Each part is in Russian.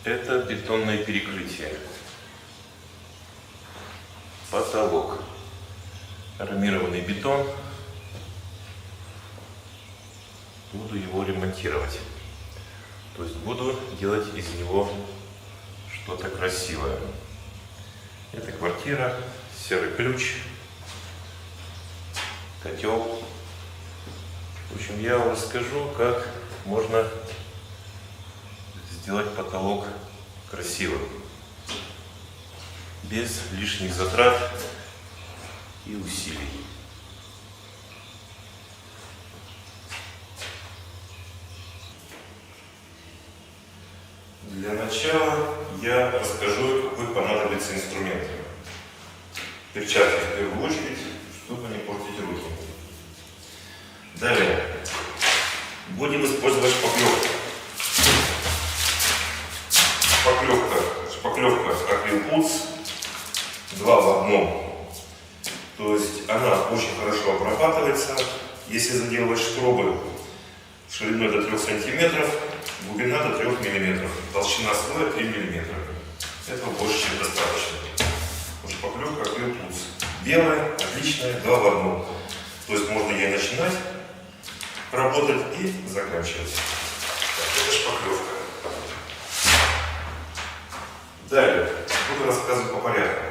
Это бетонное перекрытие. Потолок. Армированный бетон. Буду его ремонтировать. То есть буду делать из него что-то красивое. Это квартира, серый ключ, котел. В общем, я вам расскажу, как можно сделать потолок красивым, без лишних затрат и усилий. Для начала я расскажу, какой понадобится инструмент. Перчатки в первую очередь, чтобы не портить руки. Далее будем использовать шпаклевку. Шпаклевка Акрилпуц 2 в 1. То есть она очень хорошо обрабатывается. Если заделывать штробы шириной до 3 см, глубина до 3 мм, толщина слоя 3 мм. Этого больше, чем достаточно. Шпаклевка Акрилпуц. Белая, отличная, 2 в 1. То есть можно ей начинать работать и заканчивать. Так, это шпаклевка. Далее буду рассказывать по порядку.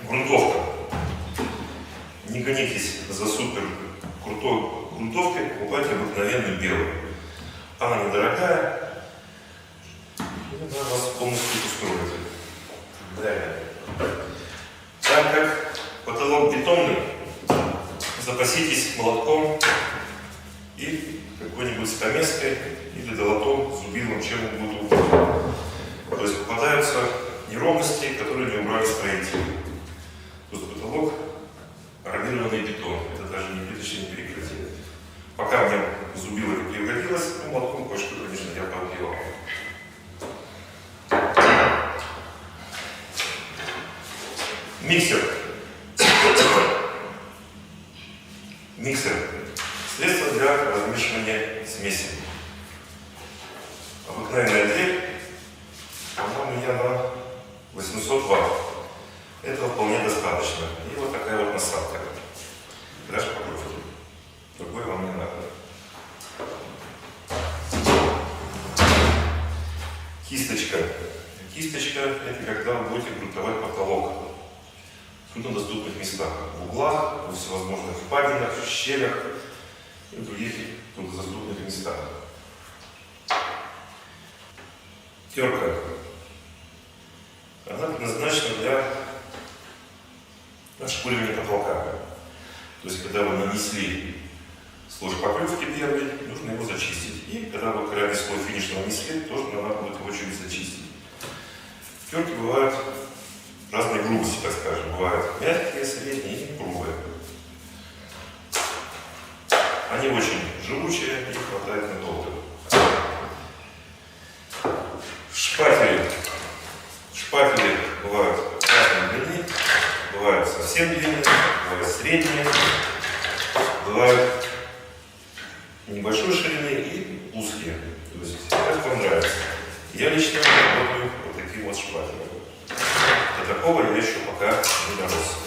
Грунтовка. Не гонитесь за супер крутой грунтовкой, покупайте обыкновенную белую. Она недорогая, и она вас полностью устроит. Далее. Так как потолок бетонный, запаситесь молотком и какой-нибудь стамеской или долотом, зубилом, чем вам будет угодно. То есть попадаются неровности, которые не убрали строители. То есть потолок армированный бетон. Это даже не плиточное перекрытие. Пока мне зубило не пригодилось, но молотком кое-что, конечно, я поубивал. Миксер. Миксер. Средство для размешивания смеси. Обыкновенная дрель. Она у меня на 800 Вт. Этого вполне достаточно. И вот такая вот насадка. Для шпаклевки. Другой вам не надо. Кисточка. Кисточка — это когда вы будете грунтовать потолок. В труднодоступных местах. В углах, во всевозможных впадинах, щелях и в других труднодоступных местах. Терка. Она предназначена для ошкуривания потолка. То есть, когда вы нанесли слой шпаклевки первый, нужно его зачистить. И когда вы крайний слой финиш нанесли, тоже надо будет его чуть зачистить. Терки бывают разной грубости, так скажем. Бывают мягкие, средние и грубые. Они очень живучие, их хватает надолго. Шпатели. Шпатели бывают разной длины, бывают совсем длинные, бывают средние, бывают небольшой ширины и узкие. То есть, как вам нравится. Я лично работаю вот таким вот шпателем. До такого я еще пока не дорос.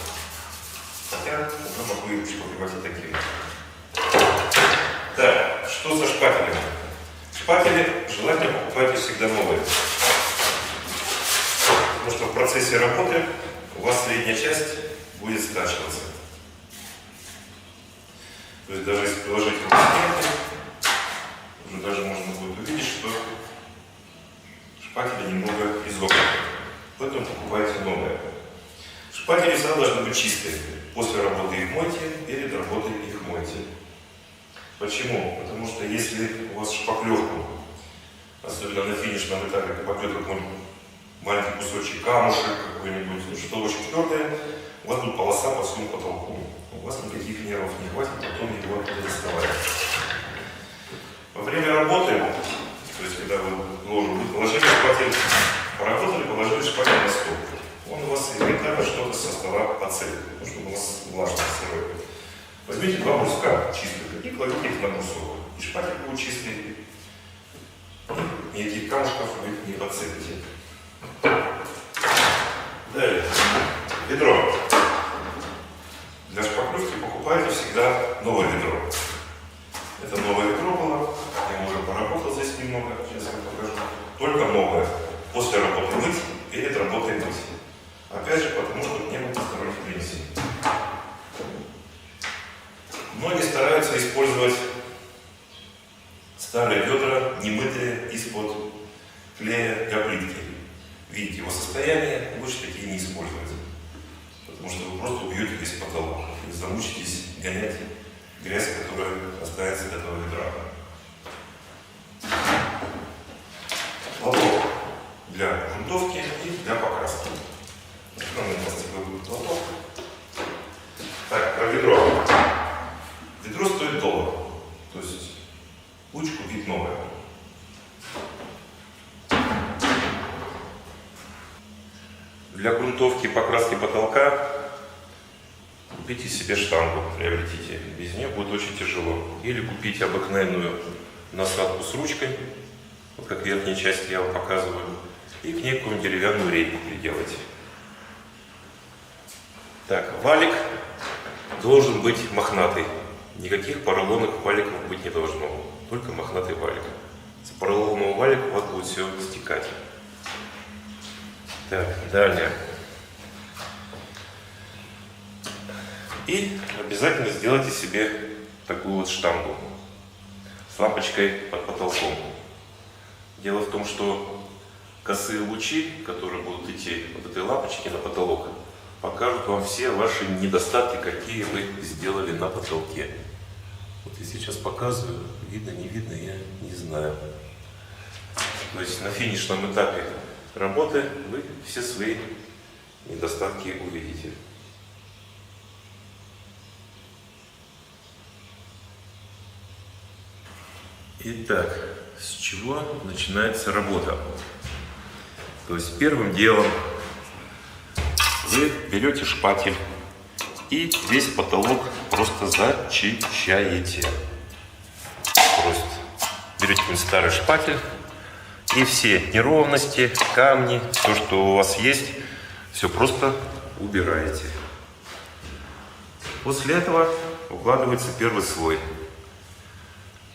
Хотя уже могу их шпаклевать и такими. Так, что за шпатели? Шпатели желательно покупайте всегда новые. Потому что в процессе работы у вас средняя часть будет стачиваться. То есть даже если приложить его к стенке, уже даже можно будет увидеть, что шпатели немного изогнуты. Поэтому покупайте новые. Шпатели всегда должны быть чистые. После работы их мойте, перед работой их мойте. Почему? Потому что если у вас шпаклевку, особенно на финишном этапе, попадет какой-нибудь маленький кусочек камушек, какой-нибудь, ну, что очень твердое, у вас будет полоса по всему потолку. У вас никаких нервов не хватит, потом его оттуда доставать. Во время работы, то есть когда вы положили шпатель, поработали, положили шпатель на стол. Он у вас элементарно что-то со стола поцелит, потому что у вас влажно, сырой. Возьмите 2 бруска чистых и кладите их на брусок. И шпатель будет чистый. никаких камушков вы не подцепите. Далее. Ведро. Для шпаклевки покупайте всегда новое ведро. Это новое ведро было. Я уже поработал здесь немного. Сейчас я вам покажу. Только новое. После работы мыть, перед работой мыть. Опять же, потому что не было посторонних примесей. Многие стараются использовать старые ведра, немытые из-под клея для плитки. Видите его состояние, лучше такие не использовать. Потому что вы просто убьете весь потолок и замучитесь гонять грязь, которая останется от этого ведра. Лоток для грунтовки и для покраски. Лоток. Так, про ведро. Ведро стоит доллар. То есть лучше купить новое. Для грунтовки и покраски потолка купите себе штангу, приобретите. Без нее будет очень тяжело. Или купите обыкновенную насадку с ручкой, вот как верхняя часть я вам показываю, и к ней какую-нибудь деревянную рейку приделайте. Так, валик должен быть мохнатый. Никаких поролоновых валиков быть не должно. Только мохнатый валик. С поролонового валика у вас будет все стекать. Так, далее. И обязательно сделайте себе такую вот штангу с лампочкой под потолком. Дело в том, что косые лучи, которые будут идти от этой лампочки на потолок, покажут вам все ваши недостатки, какие вы сделали на потолке. Вот я сейчас показываю, видно, не видно, я не знаю. То есть на финишном этапе работы вы все свои недостатки увидите. Итак, с чего начинается работа? То есть первым делом вы берете шпатель и весь потолок просто зачищаете. Просто берете какой-нибудь старый шпатель и все неровности, камни, все, что у вас есть, все просто убираете. После этого укладывается первый слой.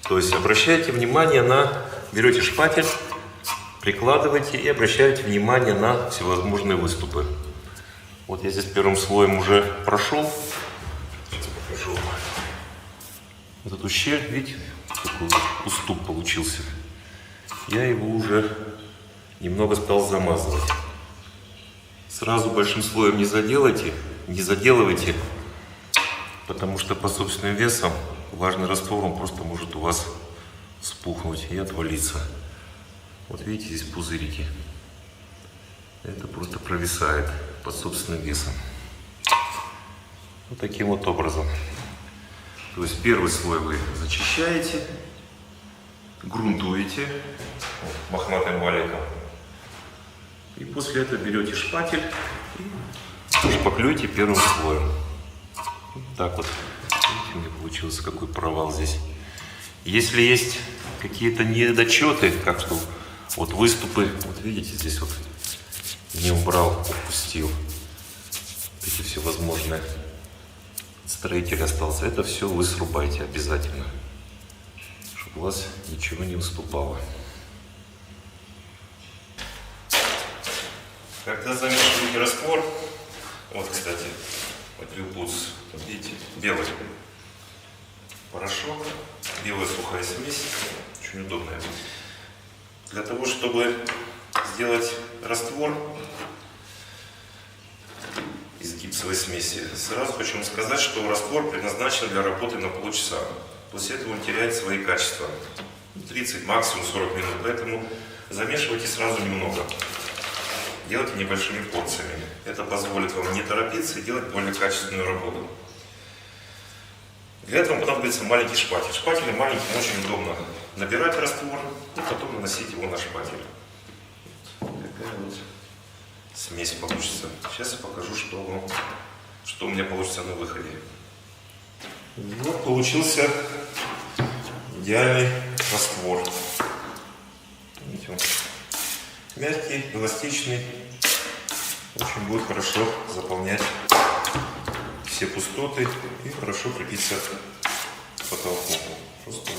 То есть обращайте внимание на, берете шпатель, прикладываете и обращаете внимание на всевозможные выступы. Вот я здесь первым слоем уже прошел. Сейчас покажу. Вот эту щель, видите, такой уступ получился. Я его уже немного стал замазывать. Сразу большим слоем не заделывайте, потому что по собственным весам влажный раствор он просто может у вас спухнуть и отвалиться. Вот видите, здесь пузырики. Это просто провисает под собственным весом. Вот таким вот образом. То есть первый слой вы зачищаете, грунтуете мохнатым валиком. И после этого берете шпатель и шпаклюете первым слоем. Вот так вот. Видите, у меня получился какой провал здесь. Если есть какие-то недочеты, как что вот выступы, вот видите, здесь вот не убрал, упустил. Эти все возможные. Строитель остался. Это все вы срубайте обязательно, чтобы у вас ничего не выступало. Когда замешиваете раствор, вот, кстати, Атрибутс, видите, белый порошок, белая сухая смесь, очень удобная. Для того, чтобы сделать раствор из гипсовой смеси, сразу хочу вам сказать, что раствор предназначен для работы на полчаса. После этого он теряет свои качества. 30, максимум 40 минут, поэтому замешивайте сразу немного. Делайте небольшими порциями. Это позволит вам не торопиться и делать более качественную работу. Для этого понадобится маленький шпатель. Шпатель маленьким очень удобно набирать раствор и потом наносить его на шпатель. Такая вот смесь получится. Сейчас я покажу, что у меня получится на выходе. Вот получился идеальный раствор. Видите, он мягкий, эластичный. Очень будет хорошо заполнять все пустоты и хорошо крепиться к потолку. Просто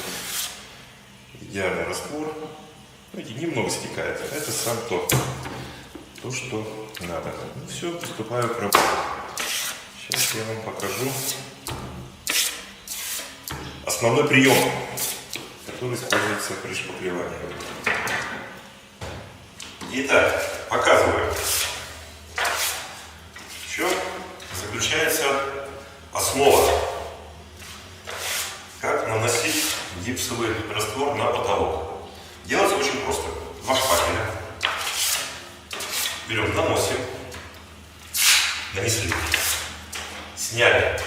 идеальный раствор. Видите, немного стекает. Это сам то, что надо. Ну, все, приступаю к работе. Сейчас я вам покажу основной прием, который используется при шпаклевании. Итак, показываю. В чем заключается основа, как наносить гипсовый раствор на потолок. Делается очень просто. Два шпателя. Берем, наносим, нанесли, сняли.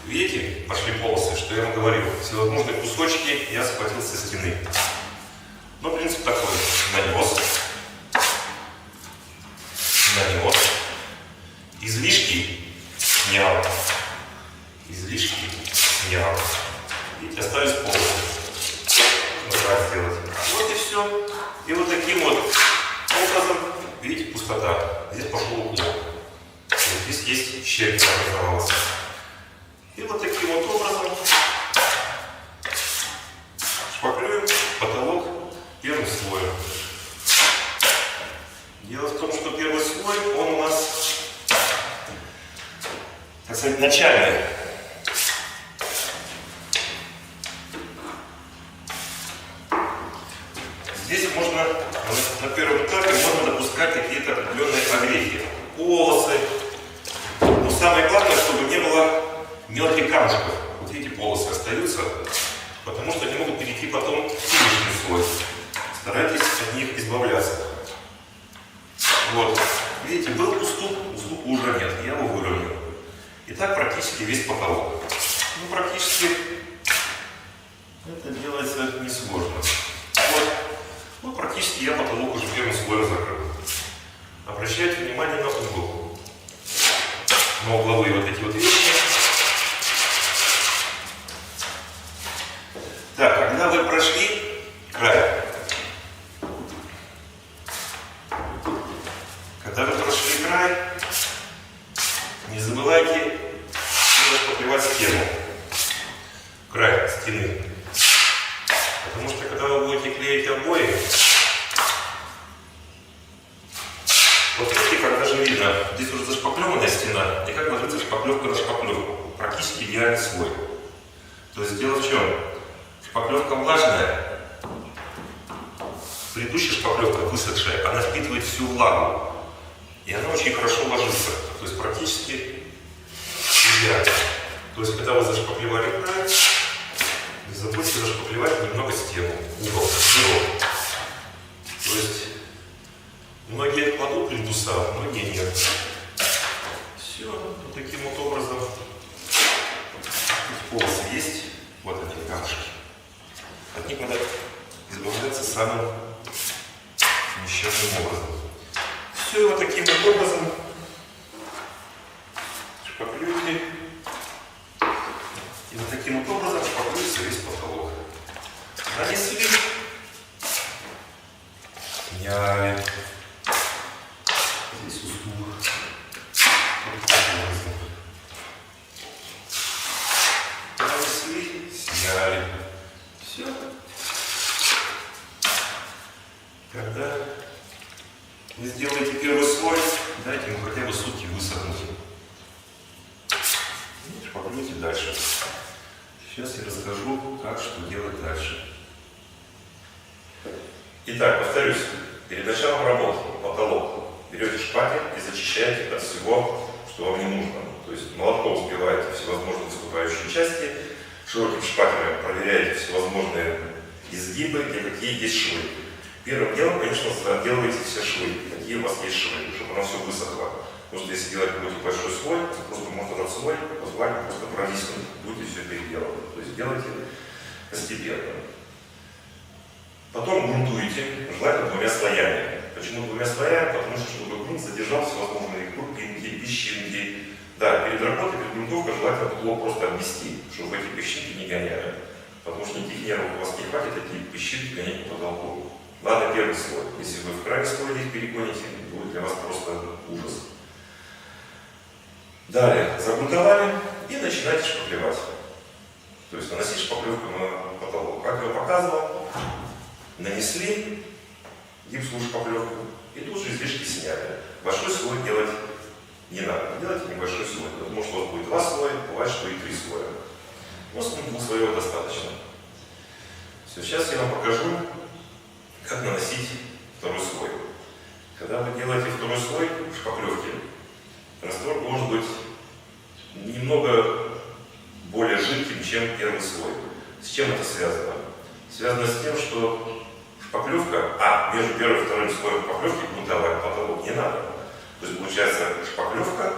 Видите, пошли полосы, что я вам говорил. Всевозможные кусочки я схватил со стены. Но принцип такой. Нанес. Нанес. Излишки снял. Излишки снял. Видите, остались полосы. Нужно сделать. Вот и все. И вот таким вот образом, видите, пустота. Здесь пошел углом. Вот здесь есть щель, образовалась. И вот таким вот образом шпаклюем потолок первым слоем. Дело в том, что первый слой, он у нас, так сказать, начальный. Здесь можно, на первом этапе, можно допускать какие-то определенные огрехи, полосы. Но самое главное, чтобы не было мелких камушков. Вот эти полосы остаются, потому что они могут перейти потом в финишный слой. Старайтесь от них избавляться. Вот. Видите, был уступ, уступа уже нет, я его выровнял. И так практически весь потолок. Ну, практически это делается несложно. Вот. Ну, практически я потолок уже первым слоем закрыл. Обращайте внимание на угол. На угловые вот эти вот вещи. Так, когда вы прошли край, не забывайте шпаклевать стену, край стены. Потому что когда вы будете клеить обои, вот видите, как даже видно, здесь уже зашпаклеванная стена, и как ложится шпаклевка на шпаклевку. Практически идеальный слой. То есть дело в чем? Шпаклевка влажная, предыдущая шпаклевка высохшая, она впитывает всю влагу. И она очень хорошо ложится. То есть практически идеально. То есть когда вы зашпаклевали край, не забудьте зашпаклевать немного стену, угол. То есть многие кладут плинтуса, многие нет. Все, вот таким вот образом. Полосы есть, вот они камушки. От них надо избавляться самым несчастным образом. Все вот таким вот образом шпаклюйте. И вот таким вот образом шпаклюется весь потолок. Нанесли. Сняли. Здесь уступ. Вот таким образом. Нанесли. Сняли. Все. Когда вы сделаете первый слой, дайте ему хотя бы сутки высохнуть. Шпаклюйте дальше. Сейчас я расскажу, как что делать дальше. Итак, повторюсь, перед началом работы потолок берете шпатель и зачищаете от всего, что вам не нужно. То есть молотком сбиваете всевозможные выступающие части, широким шпателем проверяете всевозможные изгибы, где какие есть швы. Первым делом, конечно, заделывайте все швы, какие у вас есть швы, чтобы оно все высохло. Потому что если делать какой-то большой слой, то просто можно этот слой позволить просто провиснуть, будете все переделывать. То есть делайте постепенно. Потом грунтуете, желательно двумя слоями. Почему двумя слоями? Потому что чтобы грунт задержал всевозможные крупинки, песчинки. Да, перед работой, перед грунтовкой желательно блок просто обвести, чтобы эти песчинки не гоняли. Потому что никаких нервов у вас не хватит, такие пищи гонять по потолку. Ладно, первый слой. Если вы в крайний слой здесь перегоните, будет для вас просто ужас. Далее загрунтовали и начинаете шпаклевать. То есть наносить шпаклевку на потолок. Как я показывал, нанесли гипсовую шпаклевку и тут же излишки сняли. Большой слой делать не надо. Делайте небольшой слой, потому что у вас будет 2 слоя, бывает, что и 3 слоя. Просто 2 слоев достаточно. Все, сейчас я вам покажу, как наносить второй слой. Когда вы делаете второй слой шпаклевки, раствор должен быть немного более жидким, чем первый слой. С чем это связано? Связано с тем, что шпаклевка, между первым и вторым слоем шпаклевки грунтовать потолок не надо. То есть получается шпаклевка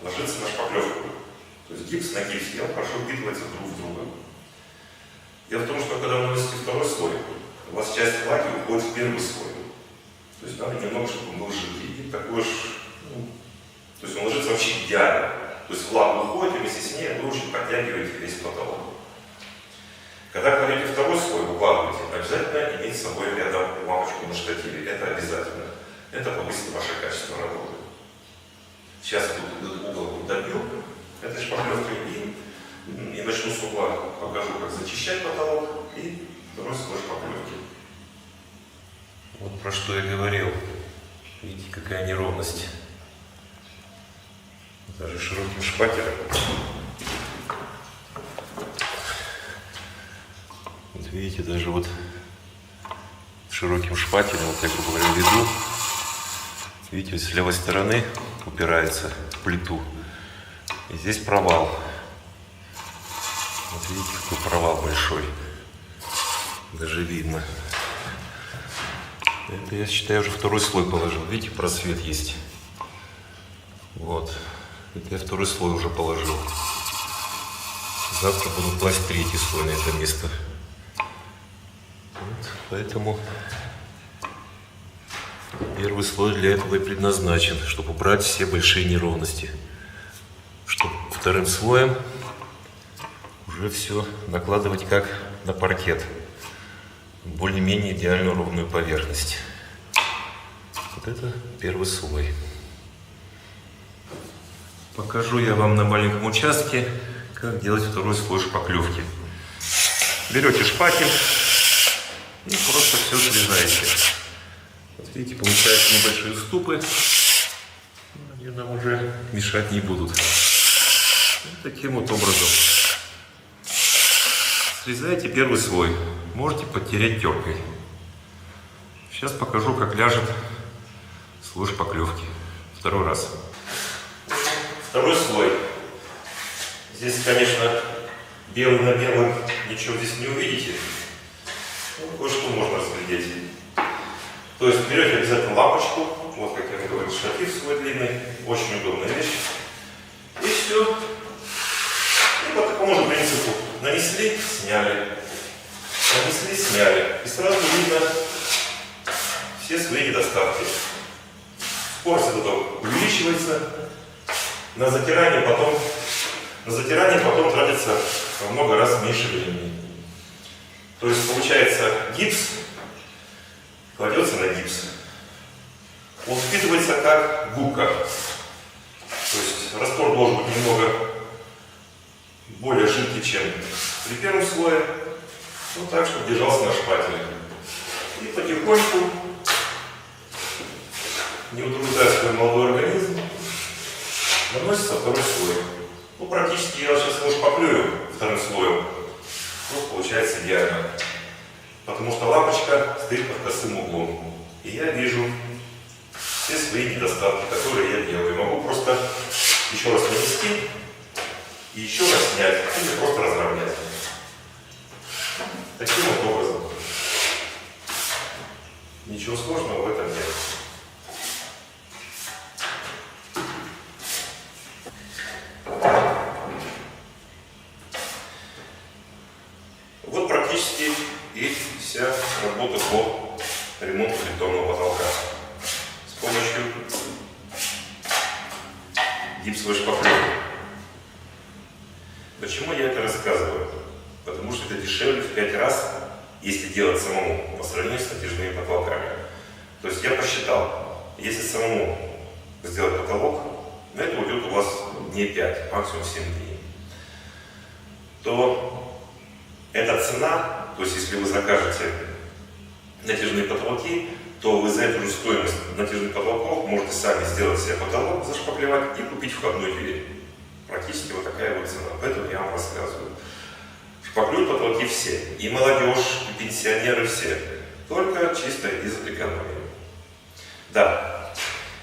ложится на шпаклевку. То есть гипс на гипсе, он хорошо впитывается друг в друга. Дело в том, что когда вы наносите второй слой, у вас часть влаги уходит в первый слой. То есть надо немного, чтобы он был жидкий. И такой то есть он ложится вообще идеально. То есть влага уходит, и вместе с ней вы очень подтягиваете весь потолок. Когда кладете второй слой, укладываете, обязательно иметь с собой рядом лампочку на штативе. Это обязательно. Это повысит ваше качество работы. Сейчас я тут этот угол добью этой шпаклевкой и начну с угла. Покажу, как зачищать потолок и второй слой шпаклевки. Вот про что я говорил. Видите, какая неровность. Даже широким шпателем. Вот видите, даже вот широким шпателем, вот я, грубо говоря, веду. Видите, с левой стороны упирается в плиту. И здесь провал. Вот видите, какой провал большой. Даже видно. Это, я считаю, уже второй слой положил. Видите, просвет есть. Вот. Это я второй слой уже положил. Завтра буду класть третий слой на это место. Вот, поэтому первый слой для этого и предназначен, чтобы убрать все большие неровности. Чтобы вторым слоем уже все накладывать как на паркет. Более-менее идеальную ровную поверхность. Вот это первый слой. Покажу я вам на маленьком участке, как делать второй слой шпаклевки. Берете шпатель и просто все срезаете. Вот видите, получаются небольшие уступы. Они нам уже мешать не будут. Вот таким вот образом. Срезаете первый слой. Можете подтереть теркой. Сейчас покажу, как ляжет слой шпаклевки. Второй раз. Второй слой. Здесь, конечно, белый на белом ничего здесь не увидите. Ну, кое-что можно разглядеть. То есть берете обязательно лампочку. Вот, как я говорил, штатив свой длинный. Очень удобная вещь. И все. И по такому же принципу. Нанесли, сняли. Нанесли, сняли. И сразу видно все свои недостатки. Скорость этого увеличивается. На затирание потом тратится во много раз меньше времени. То есть получается гипс кладется на гипс. Он впитывается как губка. То есть раствор должен быть немного более жидкий, чем при первом слое. Ну так, чтобы держался на шпателе. И потихоньку, не утруждая свой молодой организм, наносится второй слой. Ну, практически я сейчас его шпаклюю вторым слоем. Вот получается идеально. Потому что лампочка стоит под косым углом. И я вижу все свои недостатки, которые я делаю. Могу просто еще раз нанести и еще раз снять, или просто разровнять. Таким вот образом. Ничего сложного в этом нет. Вот практически и вся работа по ремонту бетонного потолка с помощью гипсовой шпаклевки. Почему я это рассказываю? потому что это дешевле в 5 раз, если делать самому, по сравнению с натяжными потолками. То есть я посчитал, если самому сделать потолок, на это уйдет у вас дней 5, максимум 7 дней, то эта цена, то есть если вы закажете натяжные потолки, то вы за эту же стоимость натяжных потолков можете сами сделать себе потолок, зашпаклевать и купить входную дверь. Практически вот такая вот цена. Поэтому я вам рассказываю. Шпаклюют потолки все. И молодежь, и пенсионеры все. Только чисто из экономии. Да.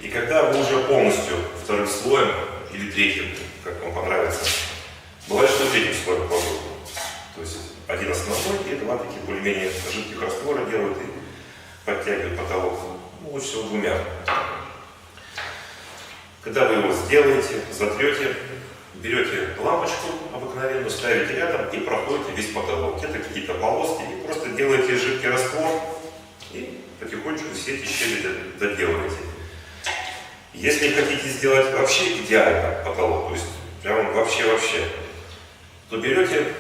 И когда вы уже полностью вторым слоем или третьим, как вам понравится, бывает, что третьим слоем кладут. То есть один основной и два таких более-менее жидких раствора делают и подтягивают потолок. Ну, лучше всего двумя. Когда вы его сделаете, затрете, берете лампочку обыкновенную, ставите рядом и проходите весь потолок. Это какие-то полоски, и просто делаете жидкий раствор и потихонечку все эти щели доделываете. Если хотите сделать вообще идеально потолок, то есть прям вообще, то берете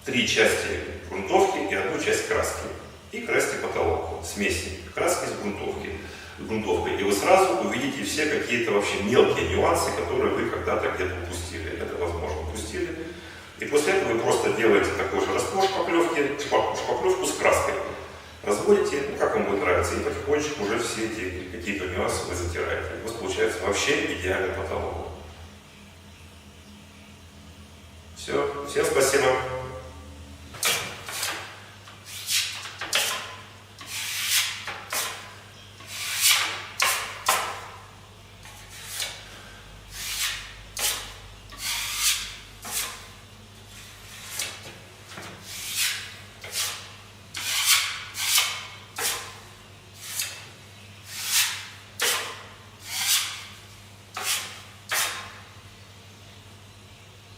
3 части грунтовки и 1 часть краски и красьте потолок, смеси краски с грунтовкой, и вы сразу увидите все какие-то вообще мелкие нюансы, которые вы когда-то где-то упустили. Это, возможно, упустили. И после этого вы просто делаете такой же раствор шпаклевку с краской. Разводите, ну, как вам будет нравиться, и потихонечку уже все эти какие-то нюансы вы затираете. У вас получается вообще идеальный потолок.